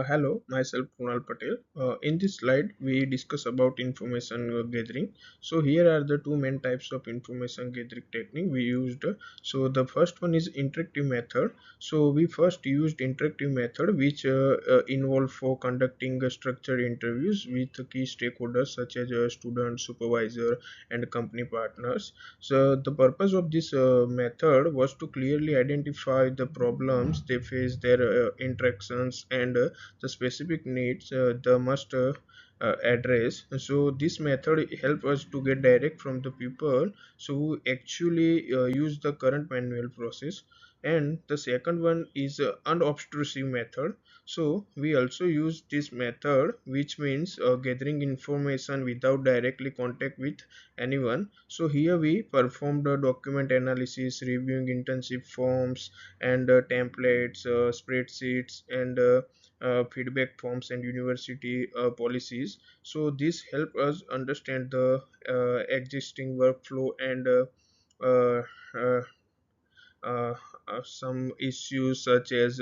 Hello, myself Kunal Patel. In this slide, we discuss about information gathering. So here are the two main types of information gathering technique we used. So the first one is interactive method. So we first used interactive method, which involved for conducting structured interviews with key stakeholders such as student, supervisor, and company partners. So the purpose of this method was to clearly identify the problems they face, their interactions, and the specific needs the must address. So this method help us to get direct from the people so who actually use the current manual process. And the second one is unobtrusive method. So we also use this method, which means gathering information without directly contact with anyone. So here we performed a document analysis, reviewing internship forms and templates, spreadsheets, and feedback forms and university policies. So this help us understand the existing workflow and uh, uh, uh, some issues such as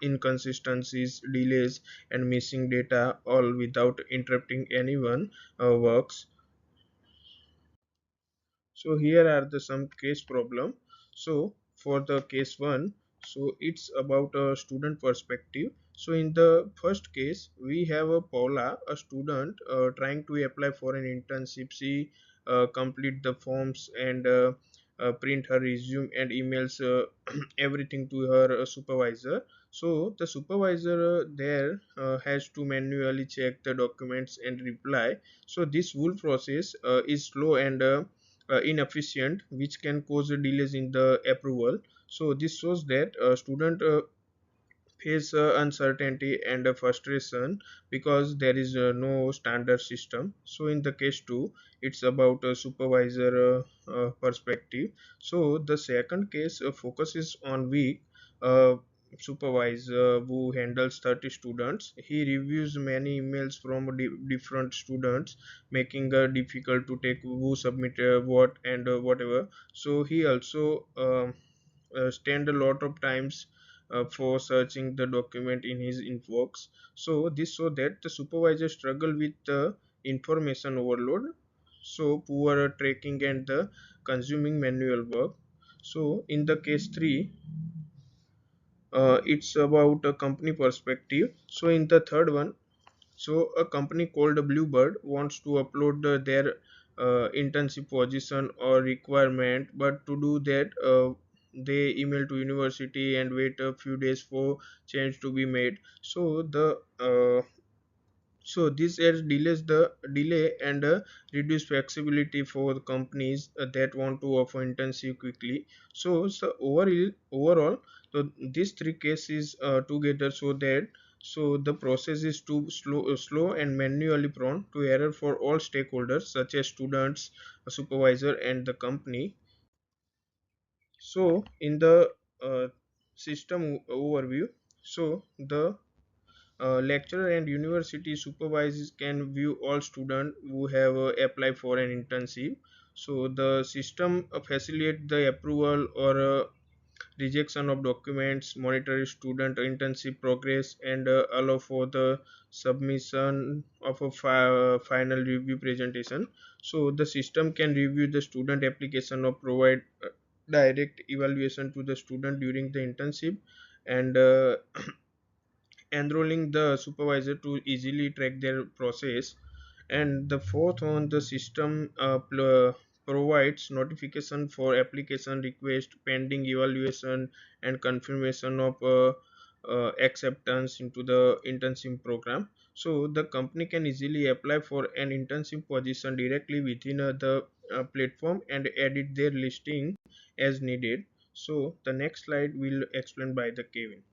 inconsistencies, delays, and missing data, all without interrupting anyone works. So here are the some case problem. So for the case one, so it's about a student perspective. So in the first case, we have a Paula, a student trying to apply for an internship. She complete the forms and print her resume and emails everything to her supervisor. So the supervisor there has to manually check the documents and reply. So this whole process is slow and inefficient, which can cause delays in the approval. So this shows that student face uncertainty and frustration because there is no standard system. So in the case 2, it's about a supervisor perspective. So the second case focuses on weak uh, supervisor who handles 30 students. He reviews many emails from different students, making difficult to take who submitted what and whatever. So he also stand a lot of times for searching the document in his inbox. So this so that the supervisor struggle with the information overload, so poor tracking and the consuming manual work. So in the case 3, it's about a company perspective. So in the third one, so a company called Bluebird wants to upload their internship position or requirement, but to do that, they email to university and wait a few days for change to be made. So this adds delays the delay and reduce flexibility for the companies that want to offer internship quickly. So overall, so these three cases together so that so the process is too slow and manually prone to error for all stakeholders such as students, a supervisor, and the company. So in the system overview, so the lecturer and university supervisors can view all students who have applied for an internship. So the system facilitates the approval or rejection of documents, monitor student internship progress, and allow for the submission of a final review presentation. So the system can review the student application or provide direct evaluation to the student during the internship, and enrolling the supervisor to easily track their process. And the fourth one, the system provides notification for application request, pending evaluation, and confirmation of acceptance into the internship program. So the company can easily apply for an internship position directly within the platform and edit their listing as needed. So the next slide will explain by the Kevin.